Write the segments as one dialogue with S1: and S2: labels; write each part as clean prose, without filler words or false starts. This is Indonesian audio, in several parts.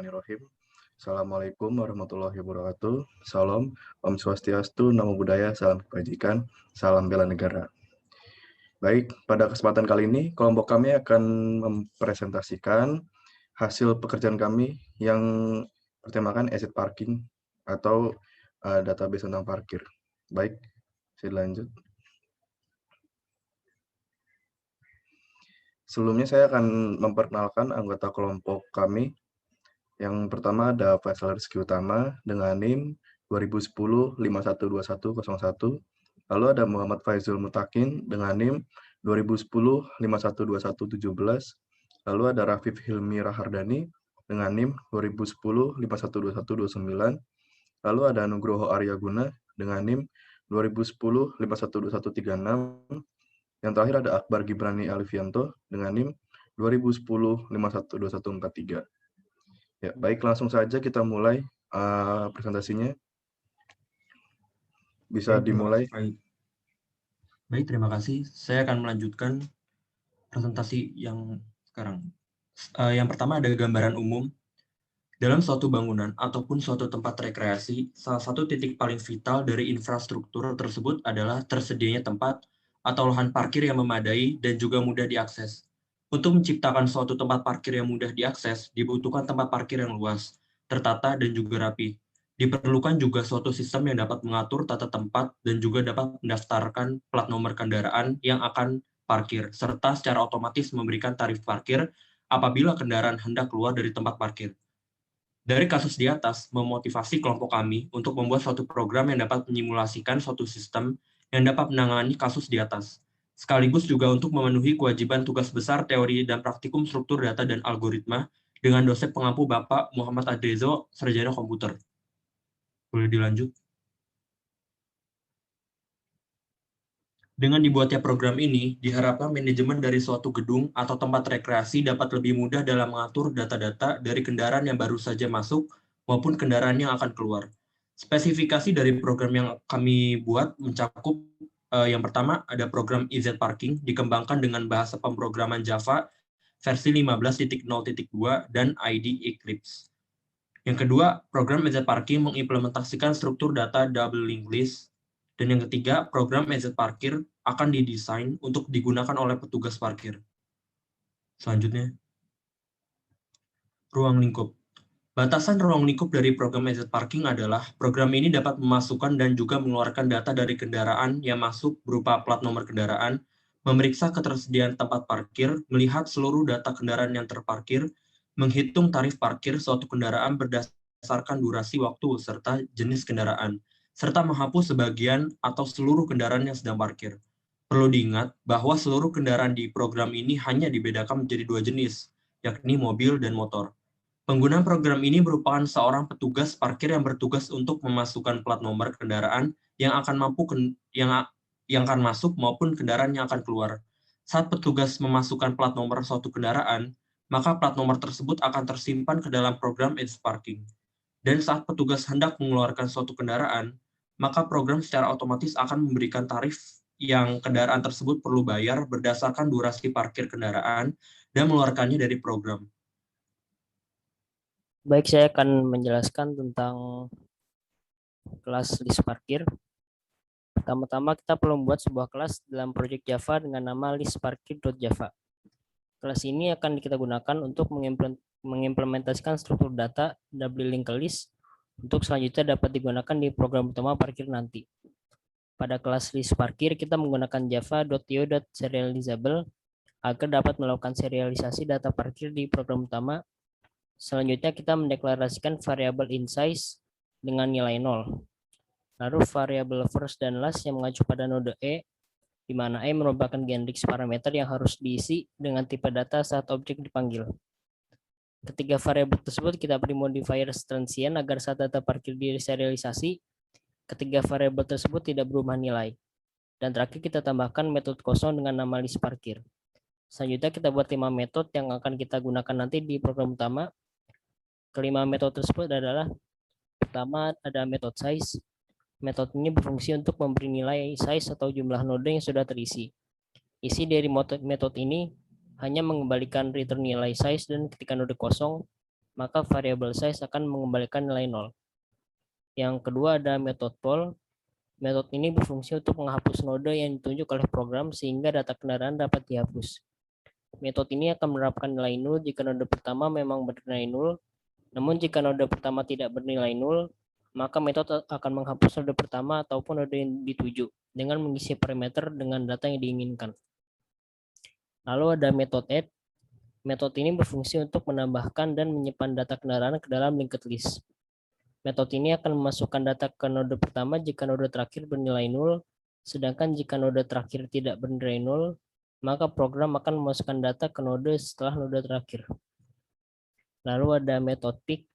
S1: Bismillahirrahmanirrahim. Assalamualaikum warahmatullahi wabarakatuh. Salam, Om Swastiastu, Namo Buddhaya, salam kebajikan, salam bela negara. Baik, pada kesempatan kali ini kelompok kami akan mempresentasikan hasil pekerjaan kami yang bertemakan asset parking atau database tentang parkir. Baik, saya lanjut. Sebelumnya saya akan memperkenalkan anggota kelompok kami. Yang pertama ada Faisal Rizky Utama dengan NIM 2010-512101. Lalu ada Muhammad Faizul Mutakin dengan NIM 2010-512117. Lalu ada Rafif Hilmi Rahardani dengan NIM 2010-512129. Lalu ada Nugroho Aryaguna dengan NIM 2010-512136. Yang terakhir ada Akbar Gibrani Alifianto dengan NIM 2010-512143. Ya, baik, langsung saja kita mulai presentasinya. Bisa dimulai.
S2: Baik, terima kasih. Saya akan melanjutkan presentasi yang sekarang. Yang pertama ada gambaran umum. Dalam suatu bangunan ataupun suatu tempat rekreasi, salah satu titik paling vital dari infrastruktur tersebut adalah tersedianya tempat atau lahan parkir yang memadai dan juga mudah diakses. Untuk menciptakan suatu tempat parkir yang mudah diakses, dibutuhkan tempat parkir yang luas, tertata, dan juga rapi. Diperlukan juga suatu sistem yang dapat mengatur tata tempat dan juga dapat mendaftarkan plat nomor kendaraan yang akan parkir, serta secara otomatis memberikan tarif parkir apabila kendaraan hendak keluar dari tempat parkir. Dari kasus di atas, memotivasi kelompok kami untuk membuat suatu program yang dapat menyimulasikan suatu sistem yang dapat menangani kasus di atas, sekaligus juga untuk memenuhi kewajiban tugas besar teori dan praktikum struktur data dan algoritma dengan dosen pengampu Bapak Muhammad Adrezo, Sarjana Komputer. Boleh dilanjut? Dengan dibuatnya program ini, diharapkan manajemen dari suatu gedung atau tempat rekreasi dapat lebih mudah dalam mengatur data-data dari kendaraan yang baru saja masuk maupun kendaraan yang akan keluar. Spesifikasi dari program yang kami buat mencakup yang pertama ada program EZ Parking dikembangkan dengan bahasa pemrograman Java versi 15.0.2 dan ID Eclipse. Yang kedua, program EZ Parking mengimplementasikan struktur data double linked list. Dan yang ketiga, program EZ Parkir akan didesain untuk digunakan oleh petugas parkir. Selanjutnya, ruang lingkup. Batasan ruang lingkup dari program EZ Parking adalah program ini dapat memasukkan dan juga mengeluarkan data dari kendaraan yang masuk berupa plat nomor kendaraan, memeriksa ketersediaan tempat parkir, melihat seluruh data kendaraan yang terparkir, menghitung tarif parkir suatu kendaraan berdasarkan durasi waktu serta jenis kendaraan, serta menghapus sebagian atau seluruh kendaraan yang sedang parkir. Perlu diingat bahwa seluruh kendaraan di program ini hanya dibedakan menjadi dua jenis, yakni mobil dan motor. Penggunaan program ini merupakan seorang petugas parkir yang bertugas untuk memasukkan plat nomor kendaraan yang akan yang akan masuk maupun kendaraan yang akan keluar. Saat petugas memasukkan plat nomor suatu kendaraan, maka plat nomor tersebut akan tersimpan ke dalam program EZ Parking. Dan saat petugas hendak mengeluarkan suatu kendaraan, maka program secara otomatis akan memberikan tarif yang kendaraan tersebut perlu bayar berdasarkan durasi parkir kendaraan dan mengeluarkannya dari program.
S3: Baik, saya akan menjelaskan tentang kelas list parkir. Pertama-tama kita perlu membuat sebuah kelas dalam proyek Java dengan nama listparkir.java. Kelas ini akan kita gunakan untuk mengimplementasikan struktur data double linked list untuk selanjutnya dapat digunakan di program utama parkir nanti. Pada kelas list parkir kita menggunakan java.io.serializable agar dapat melakukan serialisasi data parkir di program utama. Selanjutnya kita mendeklarasikan variabel insize dengan nilai 0. Lalu variabel first dan last yang mengacu pada node E, di mana E merupakan generic parameter yang harus diisi dengan tipe data saat objek dipanggil. Ketiga variabel tersebut kita beri modifier transient agar saat data parkir diserialisasi, ketiga variabel tersebut tidak berubah nilai. Dan terakhir kita tambahkan metode kosong dengan nama list parkir. Selanjutnya kita buat 5 metode yang akan kita gunakan nanti di program utama. Kelima metode tersebut adalah, pertama ada metode size. Metode ini berfungsi untuk memberi nilai size atau jumlah node yang sudah terisi. Isi dari metode ini hanya mengembalikan return nilai size dan ketika node kosong, maka variabel size akan mengembalikan nilai 0. Yang kedua ada metode poll. Metode ini berfungsi untuk menghapus node yang ditunjuk oleh program sehingga data kendaraan dapat dihapus. Metode ini akan menerapkan nilai 0 jika node pertama memang bernilai 0, namun jika node pertama tidak bernilai 0, maka metode akan menghapus node pertama ataupun node yang dituju dengan mengisi parameter dengan data yang diinginkan. Lalu ada metode add. Metode ini berfungsi untuk menambahkan dan menyimpan data kendaraan ke dalam linked list. Metode ini akan memasukkan data ke node pertama jika node terakhir bernilai 0, sedangkan jika node terakhir tidak bernilai 0, maka program akan memasukkan data ke node setelah node terakhir. Lalu ada metode pick.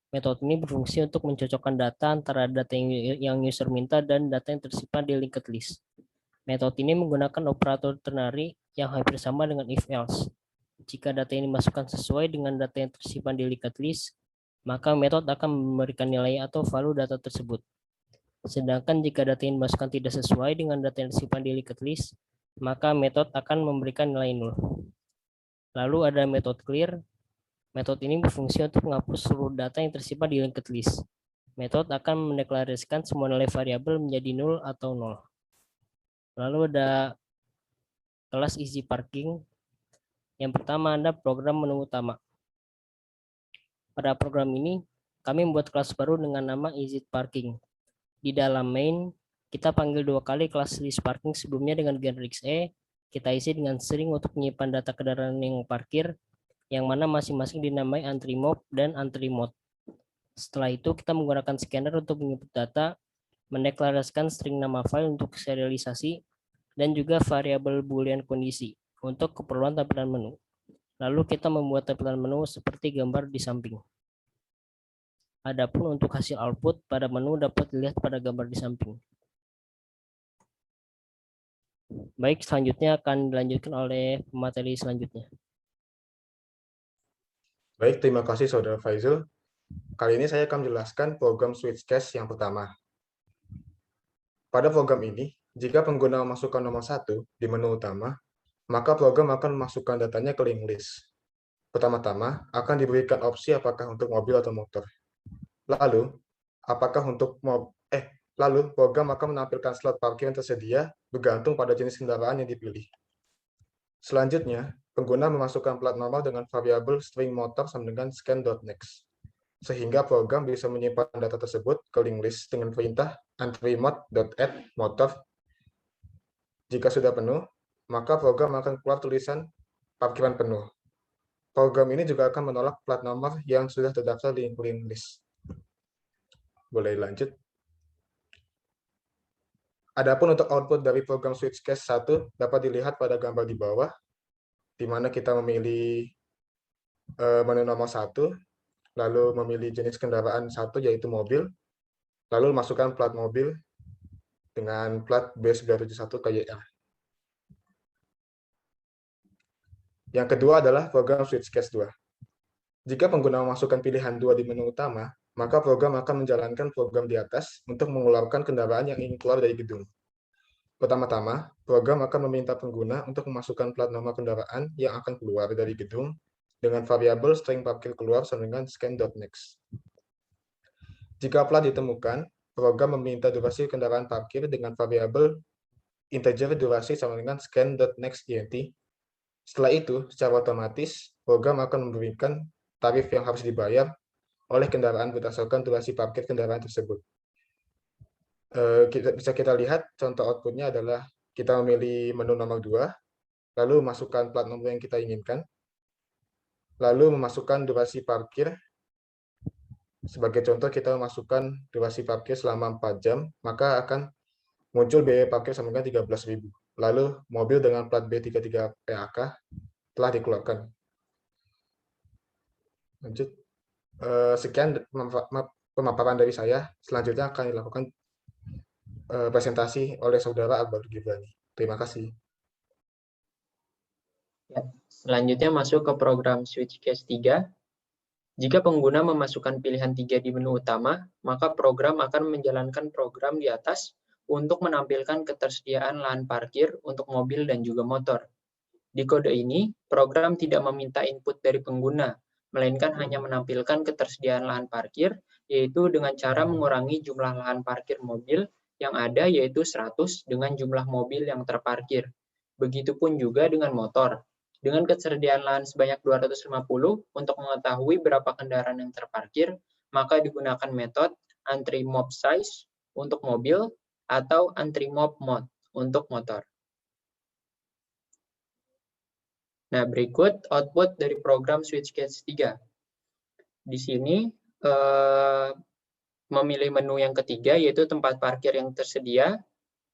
S3: Metode ini berfungsi untuk mencocokkan data antara data yang user minta dan data yang tersimpan di linked list. Metode ini menggunakan operator ternary yang hampir sama dengan if-else. Jika data ini dimasukkan sesuai dengan data yang tersimpan di linked list, maka metode akan memberikan nilai atau value data tersebut. Sedangkan jika data yang dimasukkan tidak sesuai dengan data yang tersimpan di linked list, maka metode akan memberikan nilai 0. Lalu ada metode clear. Metode ini berfungsi untuk menghapus seluruh data yang tersimpan di linked list. Metode akan mendeklarasikan semua nilai variabel menjadi 0 atau 0. Lalu ada kelas easy parking. Yang pertama ada program menu utama. Pada program ini, kami membuat kelas baru dengan nama EasyParking. Di dalam main, kita panggil 2 kali kelas listParking sebelumnya dengan generics E, kita isi dengan string untuk menyimpan data kendaraan yang parkir, yang mana masing-masing dinamai entry-mode dan entry-mode. Setelah itu, kita menggunakan scanner untuk menginput data, mendeklarasikan string nama file untuk serialisasi, dan juga variabel boolean kondisi untuk keperluan tampilan menu. Lalu kita membuat tampilan menu seperti gambar di samping. Adapun untuk hasil output pada menu dapat dilihat pada gambar di samping. Baik, selanjutnya akan dilanjutkan oleh materi selanjutnya.
S1: Baik, terima kasih Saudara Faizul. Kali ini saya akan menjelaskan program switch cache yang pertama. Pada program ini, jika pengguna memasukkan nomor 1 di menu utama, maka program akan memasukkan datanya ke linked list. Pertama-tama akan diberikan opsi apakah untuk mobil atau motor. Lalu program akan menampilkan slot parkir yang tersedia bergantung pada jenis kendaraan yang dipilih. Selanjutnya, pengguna memasukkan plat nomor dengan variabel string motor sama dengan scan.next. Sehingga program bisa menyimpan data tersebut ke linked list dengan perintah entry-mode.add-motor. Jika sudah penuh, maka program akan keluar tulisan parkiran penuh. Program ini juga akan menolak plat nomor yang sudah terdaftar di linked list. Boleh lanjut. Adapun untuk output dari program switch cache 1 dapat dilihat pada gambar di bawah, di mana kita memilih menu nomor 1, lalu memilih jenis kendaraan 1 yaitu mobil, lalu masukkan plat mobil dengan plat B971KYL. Yang kedua adalah program switch cache 2. Jika pengguna memasukkan pilihan 2 di menu utama, maka program akan menjalankan program di atas untuk mengeluarkan kendaraan yang ingin keluar dari gedung. Pertama-tama, program akan meminta pengguna untuk memasukkan plat nomor kendaraan yang akan keluar dari gedung dengan variabel string parkir keluar sama dengan scan.next. Jika plat ditemukan, program meminta durasi kendaraan parkir dengan variabel integer durasi sama dengan scan.nextInt. Setelah itu, secara otomatis, program akan memberikan tarif yang harus dibayar oleh kendaraan berdasarkan durasi parkir kendaraan tersebut. Bisa kita lihat contoh outputnya adalah kita memilih menu nomor 2, lalu masukkan plat nomor yang kita inginkan, lalu memasukkan durasi parkir. Sebagai contoh, kita memasukkan durasi parkir selama 4 jam, maka akan muncul biaya parkir sama dengan 13.000. Lalu mobil dengan plat B33PAK telah dikeluarkan. Lanjut. Sekian pemaparan dari saya. Selanjutnya akan dilakukan presentasi oleh Saudara Akbar Gibrani. Terima kasih.
S4: Ya, selanjutnya masuk ke program switch cache 3. Jika pengguna memasukkan pilihan 3 di menu utama, maka program akan menjalankan program di atas untuk menampilkan ketersediaan lahan parkir untuk mobil dan juga motor. Di kode ini, program tidak meminta input dari pengguna, melainkan hanya menampilkan ketersediaan lahan parkir, yaitu dengan cara mengurangi jumlah lahan parkir mobil yang ada, yaitu 100 dengan jumlah mobil yang terparkir. Begitupun juga dengan motor. Dengan ketersediaan lahan sebanyak 250, untuk mengetahui berapa kendaraan yang terparkir, maka digunakan metode entry mob size untuk mobil atau entry mob mod untuk motor. Nah, berikut output dari program SwitchCase 3. Di sini memilih menu yang ketiga, yaitu tempat parkir yang tersedia,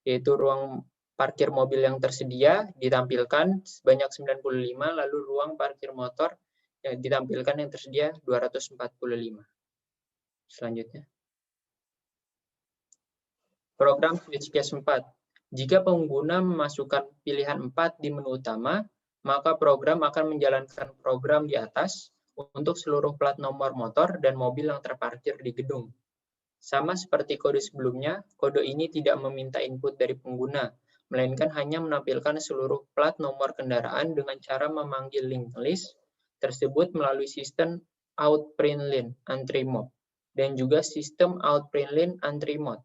S4: yaitu ruang parkir mobil yang tersedia ditampilkan sebanyak 95, lalu ruang parkir motor yang ditampilkan yang tersedia 245. Selanjutnya. Program SwitchCase 4. Jika pengguna memasukkan pilihan 4 di menu utama, maka program akan menjalankan program di atas untuk seluruh plat nomor motor dan mobil yang terparkir di gedung. Sama seperti kode sebelumnya, kode ini tidak meminta input dari pengguna, melainkan hanya menampilkan seluruh plat nomor kendaraan dengan cara memanggil linked list tersebut melalui sistem outPrintln entry mob dan juga sistem outPrintln entry mod.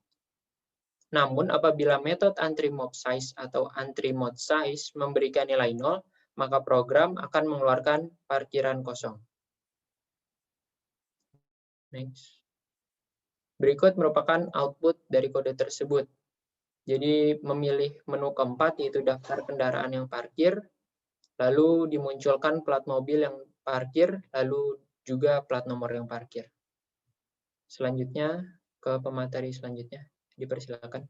S4: Namun, apabila metode entry mob size atau entry mod size memberikan nilai 0, maka program akan mengeluarkan parkiran kosong. Next. Berikut merupakan output dari kode tersebut. Jadi, memilih menu keempat, yaitu daftar kendaraan yang parkir, lalu dimunculkan plat mobil yang parkir, lalu juga plat nomor yang parkir. Selanjutnya, ke pemateri selanjutnya. Dipersilakan.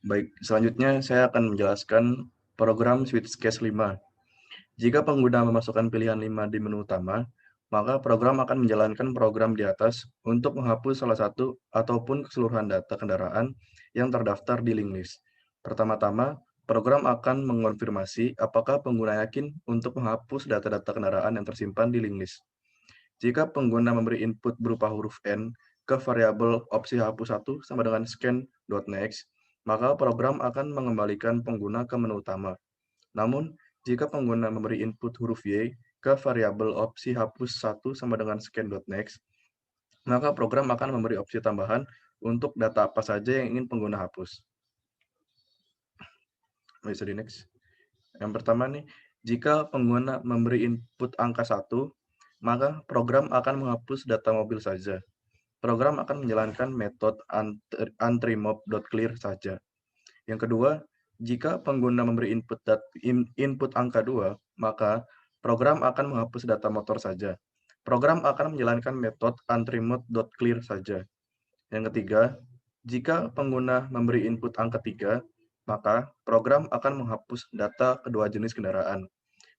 S1: Baik, selanjutnya saya akan menjelaskan program SwitchCase 5. Jika pengguna memasukkan pilihan 5 di menu utama, maka program akan menjalankan program di atas untuk menghapus salah satu ataupun keseluruhan data kendaraan yang terdaftar di link list. Pertama-tama, program akan mengonfirmasi apakah pengguna yakin untuk menghapus data-data kendaraan yang tersimpan di link list. Jika pengguna memberi input berupa huruf N ke variabel opsi hapus 1 sama dengan scan.next, maka program akan mengembalikan pengguna ke menu utama. Namun, jika pengguna memberi input huruf Y ke variabel opsi hapus 1 sama dengan scan.next, maka program akan memberi opsi tambahan untuk data apa saja yang ingin pengguna hapus. Bisa di next. Yang pertama nih, jika pengguna memberi input angka 1, maka program akan menghapus data mobil saja. Program akan menjalankan metode entryMob.clear saja. Yang kedua, jika pengguna memberi input angka 2, maka program akan menghapus data motor saja. Program akan menjalankan metode entryMod.clear saja. Yang ketiga, jika pengguna memberi input angka 3, maka program akan menghapus data kedua jenis kendaraan.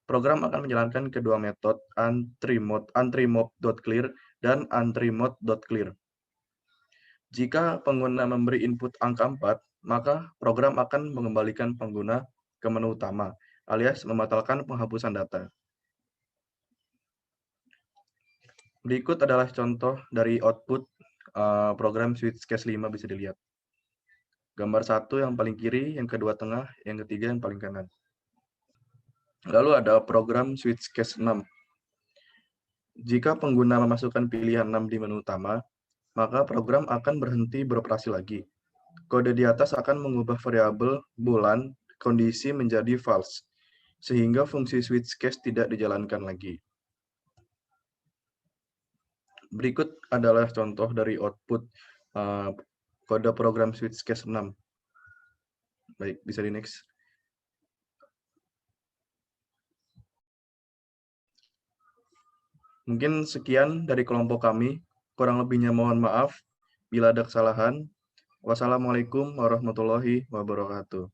S1: Program akan menjalankan kedua metode entryMob.clear dan entryMod.clear. Jika pengguna memberi input angka 4, maka program akan mengembalikan pengguna ke menu utama, alias membatalkan penghapusan data. Berikut adalah contoh dari output program SwitchCase 5 bisa dilihat. Gambar 1 yang paling kiri, yang kedua tengah, yang ketiga yang paling kanan. Lalu ada program SwitchCase 6. Jika pengguna memasukkan pilihan 6 di menu utama, maka program akan berhenti beroperasi lagi. Kode di atas akan mengubah variabel bulan kondisi menjadi false, sehingga fungsi SwitchCase tidak dijalankan lagi. Berikut adalah contoh dari output kode program SwitchCase 6. Baik, bisa di next. Mungkin sekian dari kelompok kami. Kurang lebihnya mohon maaf. Bila ada kesalahan, wassalamualaikum warahmatullahi wabarakatuh.